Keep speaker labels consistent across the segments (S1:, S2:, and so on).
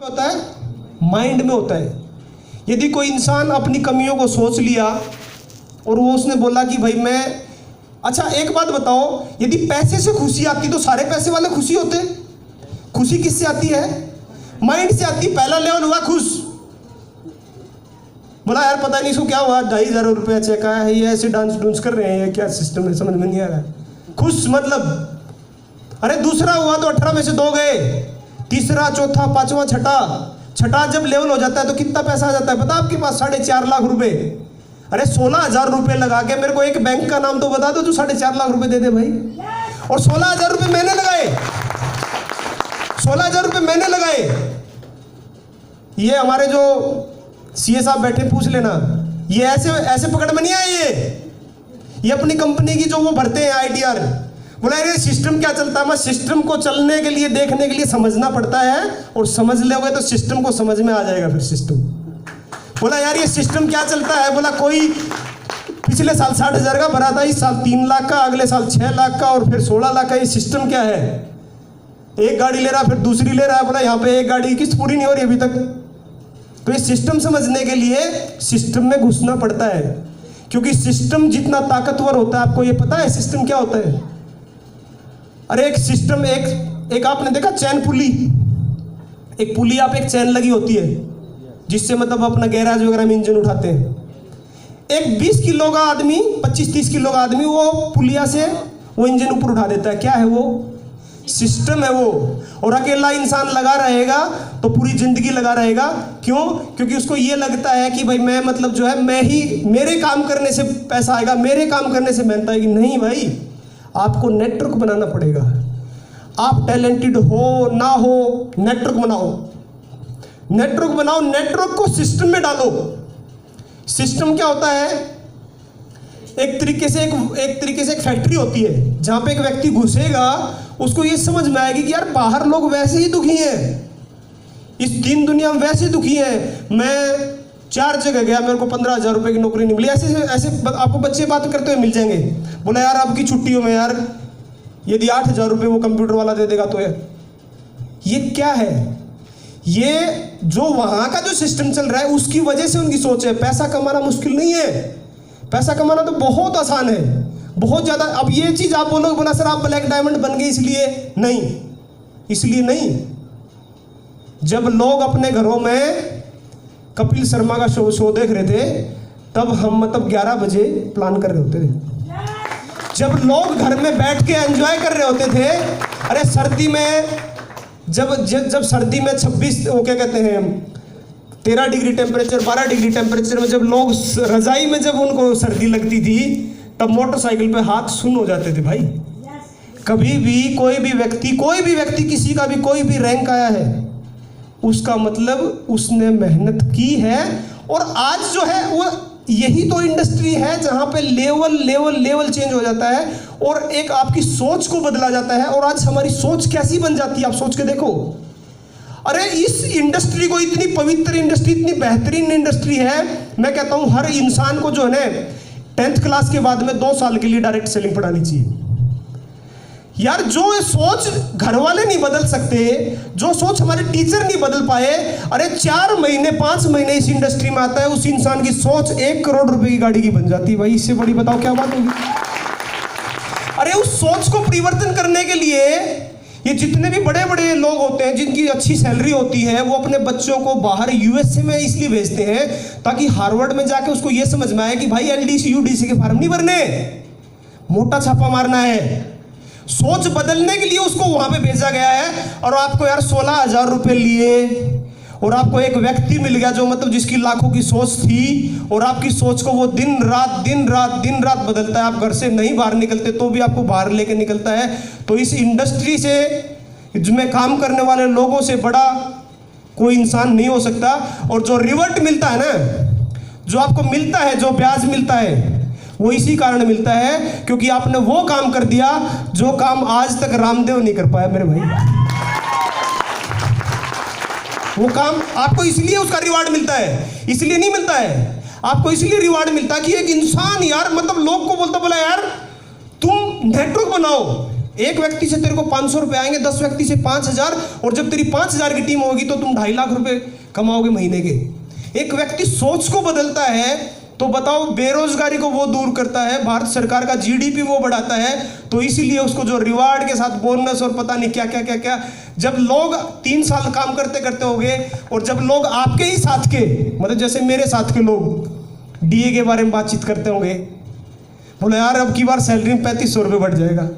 S1: होता है, माइंड में होता है। यदि कोई इंसान अपनी कमियों को सोच लिया और वो उसने बोला कि भाई मैं, अच्छा एक बात बताओ, यदि पैसे से खुशी आती तो सारे पैसे वाले खुशी होते? खुशी किससे आती है? माइंड से आती। पहला लेवल हुआ खुश, बोला यार पता नहीं इसको क्या हुआ, 2,500 रुपया चेक आया है, ये ऐसे डांस डूंस कर रहे हैं, ये क्या सिस्टम है समझ में नहीं आ रहा है। खुश मतलब। अरे दूसरा हुआ तो 18 में से 2 गए, तीसरा चौथा पांचवा छठा जब लेवल हो जाता है तो कितना पैसा आ जाता है पता आपके पास? 4.5 लाख रुपए। अरे 16,000 रुपये लगा के मेरे को एक बैंक का नाम तो बता दो जो 4.5 लाख रुपए दे दे भाई। और 16,000 रुपये मैंने लगाए, 16,000 रुपये मैंने लगाए। ये हमारे जो सीए साहब बैठे पूछ लेना, ये ऐसे पकड़ में नहीं आए। ये अपनी कंपनी की जो वो भरते हैं ITR, बोला ये सिस्टम क्या चलता है। मैं सिस्टम को चलने के लिए, देखने के लिए समझना पड़ता है, और समझ लोगे तो सिस्टम को समझ में आ जाएगा फिर सिस्टम। बोला यार ये सिस्टम क्या चलता है, बोला कोई पिछले साल 60,000 का भरा था, इस साल 3 लाख का, अगले साल 6 लाख का, और फिर 16 लाख का। ये सिस्टम क्या है? एक गाड़ी ले रहा फिर दूसरी ले रहा है, बोला यहाँ पे एक गाड़ी किस्त पूरी नहीं हो रही अभी तक। तो ये सिस्टम समझने के लिए सिस्टम में घुसना पड़ता है, क्योंकि सिस्टम जितना ताकतवर होता है, आपको ये पता है सिस्टम क्या होता है? अरे एक सिस्टम, एक आपने देखा चैन पुली, एक पुली आप एक चैन लगी होती है जिससे मतलब अपना गैराज वगैरह में इंजन उठाते हैं। एक 20 किलो का आदमी, 25-30 किलो का आदमी वो पुलिया से वो इंजन ऊपर उठा देता है। क्या है वो? सिस्टम है वो। और अकेला इंसान लगा रहेगा तो पूरी जिंदगी लगा रहेगा। क्यों? क्योंकि उसको ये लगता है कि भाई मैं मतलब जो है मैं ही, मेरे काम करने से पैसा आएगा, मेरे काम करने से मेहनत आएगी। नहीं भाई, आपको नेटवर्क बनाना पड़ेगा। आप टैलेंटेड हो ना हो, नेटवर्क बनाओ, नेटवर्क बनाओ, नेटवर्क को सिस्टम में डालो। सिस्टम क्या होता है? एक तरीके से एक फैक्ट्री होती है जहां पे एक व्यक्ति घुसेगा, उसको ये समझ में आएगी कि यार बाहर लोग वैसे ही दुखी हैं, इस दीन दुनिया में वैसे दुखी हैं। मैं 4 जगह गया, मेरे को 15,000 रुपये की नौकरी नहीं मिली। ऐसे आपको बच्चे बात करते हुए मिल जाएंगे। बोला यार आपकी छुट्टियों में यार यदि 8,000 रुपये वो कंप्यूटर वाला दे देगा तो ये क्या है? ये जो वहाँ का जो सिस्टम चल रहा है उसकी वजह से उनकी सोच है। पैसा कमाना मुश्किल नहीं है, पैसा कमाना तो बहुत आसान है, बहुत ज़्यादा। अब ये चीज़ आप बोलोगे, बोला सर आप ब्लैक डायमंड बन गए इसलिए नहीं, इसलिए नहीं। जब लोग अपने घरों में कपिल शर्मा का शो देख रहे थे, तब हम मतलब 11 बजे प्लान कर रहे होते थे। जब लोग घर में बैठ के एंजॉय कर रहे होते थे, अरे सर्दी में जब सर्दी में 26 वो क्या कहते हैं 13 डिग्री टेम्परेचर, 12 डिग्री टेम्परेचर में जब लोग रजाई में जब उनको सर्दी लगती थी, तब मोटरसाइकिल पे हाथ सुन्न हो जाते थे भाई। कभी भी कोई भी व्यक्ति किसी का भी कोई भी रैंक आया है, उसका मतलब उसने मेहनत की है। और आज जो है वो यही तो इंडस्ट्री है जहां पे लेवल चेंज हो जाता है और एक आपकी सोच को बदला जाता है। और आज हमारी सोच कैसी बन जाती है, आप सोच के देखो। अरे इस इंडस्ट्री को, इतनी पवित्र इंडस्ट्री, इतनी बेहतरीन इंडस्ट्री है, मैं कहता हूं हर इंसान को जो है ना 10th क्लास के बाद में 2 साल के लिए डायरेक्ट सेलिंग पढ़ानी चाहिए। यार जो सोच घर वाले नहीं बदल सकते, जो सोच हमारे टीचर नहीं बदल पाए, अरे 4 महीने 5 महीने इस इंडस्ट्री में आता है, उस इंसान की सोच 1 करोड़ रुपए की गाड़ी की बन जाती है भाई। इससे बड़ी बताओ क्या बात होगी? अरे उस सोच को परिवर्तन करने के लिए ये जितने भी बड़े बड़े लोग होते हैं जिनकी अच्छी सैलरी होती है, वो अपने बच्चों को बाहर USA में इसलिए भेजते हैं ताकि हार्वर्ड में जाके उसको ये समझ में आए कि भाई LDC UDC के फार्म नहीं भरने, मोटा छापा मारना है। सोच बदलने के लिए उसको वहां पे भेजा गया है। और आपको यार 16,000 रुपये लिए और आपको एक व्यक्ति मिल गया जो मतलब जिसकी लाखों की सोच थी, और आपकी सोच को वो दिन रात बदलता है। आप घर से नहीं बाहर निकलते तो भी आपको बाहर लेके निकलता है। तो इस इंडस्ट्री से, जिसमें काम करने वाले लोगों से बड़ा कोई इंसान नहीं हो सकता। और जो रिवर्ट मिलता है ना, जो आपको मिलता है, जो ब्याज मिलता है, वो इसी कारण मिलता है क्योंकि आपने वो काम कर दिया जो काम आज तक रामदेव नहीं कर पाया मेरे भाई। वो काम आपको इसलिए उसका रिवार्ड मिलता है, इसलिए नहीं मिलता है आपको, इसलिए रिवार्ड मिलता है कि एक इंसान यार मतलब लोग को बोलता, बोला यार तुम नेटवर्क बनाओ, एक व्यक्ति से तेरे को 500 रुपये आएंगे, 10 व्यक्ति से 5000, और जब तेरी 5000 की टीम होगी तो तुम 2.5 लाख रुपए कमाओगे महीने के। एक व्यक्ति सोच को बदलता है तो बताओ, बेरोजगारी को वो दूर करता है, भारत सरकार का जीडीपी वो बढ़ाता है। तो इसीलिए उसको जो रिवार्ड के साथ बोनस और पता नहीं क्या क्या क्या क्या, जब लोग 3 साल काम करते करते होंगे, और जब लोग आपके ही साथ के, मतलब जैसे मेरे साथ के लोग डीए के बारे में बातचीत करते होंगे, बोले यार अब की बार सैलरी में 3500 रुपये बढ़ जाएगा।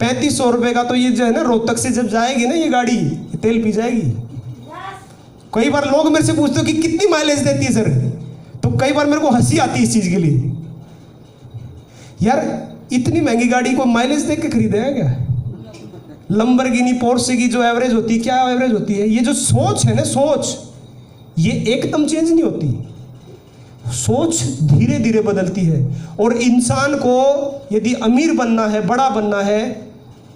S1: 3500 रुपये का तो ये जो है ना, रोहतक से जब जाएगी ना ये गाड़ी, तेल पी जाएगी। कई बार लोग मेरे से पूछते हो कि कितनी माइलेज देती है सर, तो कई बार मेरे को हंसी आती है इस चीज के लिए। यार इतनी महंगी गाड़ी को माइलेज देख के खरीदेगा क्या? लंबरगिनी पोर्शे की जो एवरेज होती है, क्या एवरेज होती है? ये जो सोच है ना, सोच ये एकदम चेंज नहीं होती, सोच धीरे धीरे बदलती है। और इंसान को यदि अमीर बनना है, बड़ा बनना है,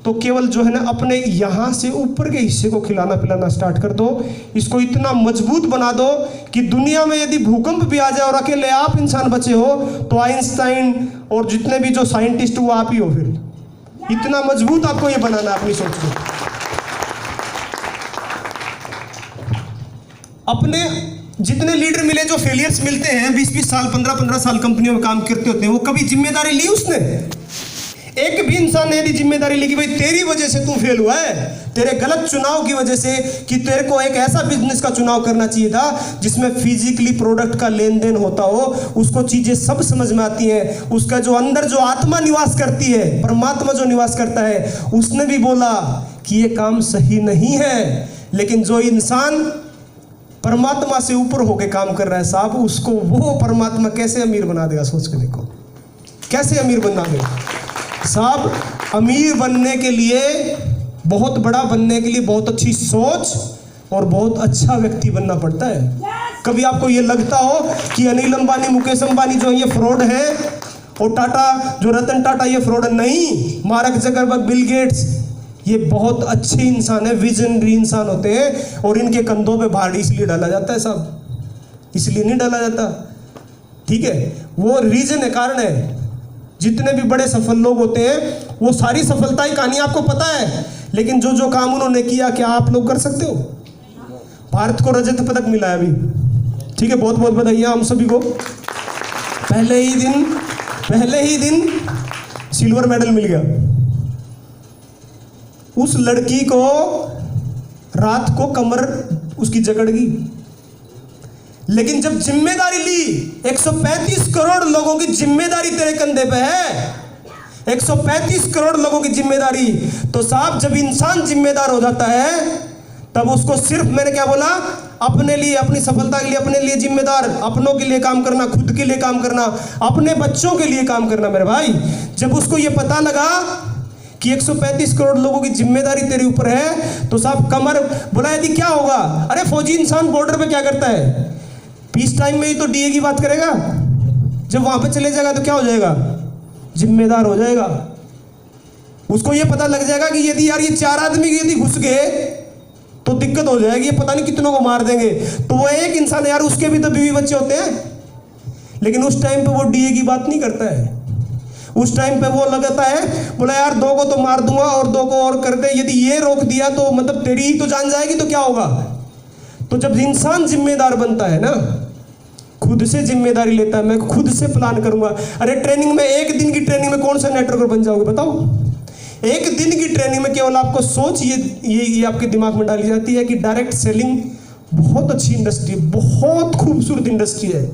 S1: तो केवल जो है ना अपने यहाँ से ऊपर के हिस्से को खिलाना पिलाना स्टार्ट कर दो। इसको इतना मजबूत बना दो कि दुनिया में यदि भूकंप भी आ जाए और अकेले आप इंसान बचे हो, तो आइंस्टाइन और जितने भी जो साइंटिस्ट वो आप ही हो। फिर इतना मजबूत आपको ये बनाना अपनी सोच को। अपने जितने लीडर मिले, जो फेलियर्स मिलते हैं, 20-20 साल 15-15 साल कंपनियों में काम करते होते हैं, वो कभी जिम्मेदारी ली उसने? एक भी इंसान ने यदि जिम्मेदारी ली कि भाई तेरी वजह से तू फेल हुआ है, तेरे गलत चुनाव की वजह से, कि तेरे को एक ऐसा बिजनेस का चुनाव करना चाहिए था जिसमें फिजिकली प्रोडक्ट का लेन देन होता हो, उसको चीजें सब समझ में आती हैं, उसका जो अंदर जो आत्मा निवास करती है, परमात्मा जो निवास करता है, उसने भी बोला कि ये काम सही नहीं है। लेकिन जो इंसान परमात्मा से ऊपर होकर काम कर रहा है साहब, उसको वो परमात्मा कैसे अमीर बना देगा? सोच के देखो, कैसे अमीर बना देगा साहब। अमीर बनने के लिए, बहुत बड़ा बनने के लिए बहुत अच्छी सोच और बहुत अच्छा व्यक्ति बनना पड़ता है। कभी आपको ये लगता हो कि अनिल अंबानी, मुकेश अंबानी जो ये फ्रॉड है, और टाटा जो रतन टाटा ये फ्रॉड है? नहीं, मार्क जकरबर्ग, बिल गेट्स ये बहुत अच्छे इंसान है, विजनरी इंसान होते हैं, और इनके कंधों पे भार इसलिए डाला जाता है साहब, इसलिए नहीं डाला जाता, ठीक है? वो रीजन है, कारण है। जितने भी बड़े सफल लोग होते हैं, वो सारी सफलता की कहानी आपको पता है, लेकिन जो जो काम उन्होंने किया, क्या आप लोग कर सकते हो? भारत को रजत पदक मिला है अभी, ठीक है, बहुत बहुत बधाइयाँ हम सभी को। पहले ही दिन सिल्वर मेडल मिल गया। उस लड़की को रात को कमर उसकी जकड़ गई, लेकिन जब जिम्मेदारी ली, 135 करोड़ लोगों की जिम्मेदारी तेरे कंधे पे है, 135 करोड़ लोगों की जिम्मेदारी। तो साहब जब इंसान जिम्मेदार हो जाता है, तब उसको सिर्फ, मैंने क्या बोला, अपने लिए, अपनी सफलता के लिए अपने लिए जिम्मेदार, अपनों के लिए काम करना, खुद के लिए काम करना, अपने बच्चों के लिए काम करना। मेरे भाई, जब उसको ये पता लगा कि 135 करोड़ लोगों की जिम्मेदारी तेरे ऊपर है, तो साहब कमर बोला, यदि क्या होगा? अरे फौजी इंसान बॉर्डर पे क्या करता है? पीस टाइम में ही तो डीए की बात करेगा, जब वहां पे चले जाएगा तो क्या हो जाएगा? जिम्मेदार हो जाएगा। उसको ये पता लग जाएगा कि यदि यार ये 4 आदमी यदि घुस गए तो दिक्कत हो जाएगी, ये पता नहीं कितनों को मार देंगे। तो वो एक इंसान यार, उसके भी तो बीवी बच्चे होते हैं, लेकिन उस टाइम पे वो डीए की बात नहीं करता है। उस टाइम पे वो लगाता है, बोला यार 2 को तो मार दूंगा और 2 को और कर दे, यदि ये रोक दिया तो मतलब तेरी ही तो जान जाएगी, तो क्या होगा? तो जब इंसान जिम्मेदार बनता है ना, खुद से जिम्मेदारी लेता है, मैं खुद से प्लान करूंगा। अरे ट्रेनिंग में, 1 दिन की ट्रेनिंग में कौन सा नेटवर्कर बन जाओगे बताओ? 1 दिन की ट्रेनिंग में केवल आपको सोच ये आपके दिमाग में डाली जाती है कि डायरेक्ट सेलिंग बहुत अच्छी इंडस्ट्री, बहुत खूबसूरत इंडस्ट्री है।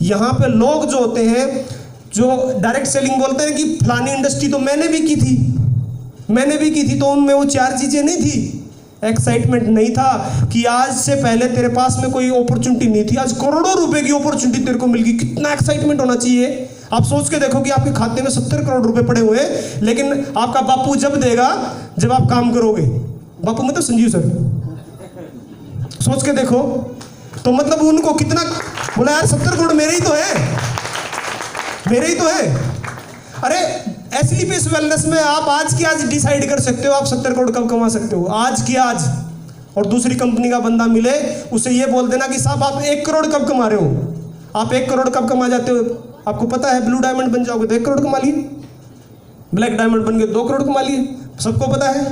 S1: यहाँ पे लोग जो होते हैं, जो डायरेक्ट सेलिंग बोलते हैं कि फलानी इंडस्ट्री तो मैंने भी की थी, तो उनमें वो 4 चीजें नहीं थी। एक्साइटमेंट नहीं था कि आज से पहले तेरे पास में कोई अपॉर्चुनिटी नहीं थी, आज करोड़ों रुपए की अपॉर्चुनिटी तेरे को मिल गई। कितना एक्साइटमेंट होना चाहिए? आप सोच के देखो कि आपके खाते में 70 करोड़ रुपए पड़े हुए हैं, लेकिन आपका बापू जब देगा जब आप काम करोगे। बापू मतलब संजीव सर, सोच के देखो। तो मतलब उनको कितना बोला यार, 70 करोड़ मेरे ही तो है। अरे एसलीपीएस वेलनेस में आप आज की आज डिसाइड कर सकते हो आप 70 करोड़ कब कमा सकते हो, आज की आज। और दूसरी कंपनी का बंदा मिले, उसे ये बोल देना कि साहब आप 1 करोड़ कब कमा रहे हो, आप 1 करोड़ कब कमा जाते हो, आपको पता है ब्लू डायमंड बन जाओगे तो 1 करोड़ कमा लिए। ब्लैक डायमंड बन के 2 करोड़ कमा लिए, सबको पता है।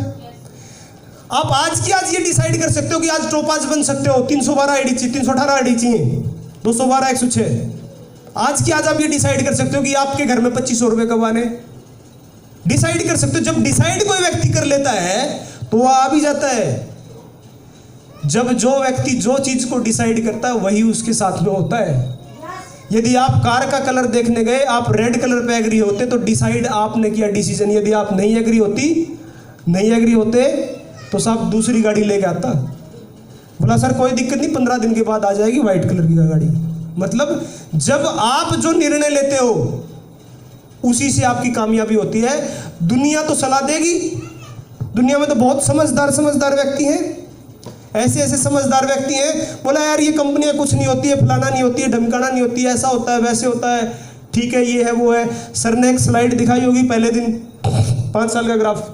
S1: आप आज की आज ये डिसाइड कर सकते हो कि आज टोपाज बन सकते हो, 312 आईडी चाहिए, 318 आईडी चाहिए, 212 106। आज की आज आप ये डिसाइड कर सकते हो कि आपके घर में 2500 रुपए कब आने, डिसाइड कर सकते हो। जब डिसाइड कोई व्यक्ति कर लेता है तो वह आ भी जाता है। जब जो व्यक्ति जो चीज को डिसाइड करता है वही उसके साथ में होता है। यदि आप कार का कलर देखने गए, आप रेड कलर पे एग्री होते तो डिसाइड आपने किया, डिसीजन। यदि आप नहीं एग्री होते तो साहब दूसरी गाड़ी लेके आता, बोला सर कोई दिक्कत नहीं, 15 दिन के बाद आ जाएगी व्हाइट कलर की गाड़ी। मतलब जब आप जो निर्णय लेते हो उसी से आपकी कामयाबी होती है। दुनिया तो सलाह देगी, दुनिया में तो बहुत समझदार व्यक्ति हैं, ऐसे समझदार व्यक्ति हैं, बोला यार ये कंपनियां कुछ नहीं होती है, फलाना नहीं होती है, ढमकाना नहीं होती है, ऐसा होता है वैसे होता है, ठीक है ये है वो है। सर ने एक स्लाइड दिखाई होगी पहले दिन, 5 साल का ग्राफ,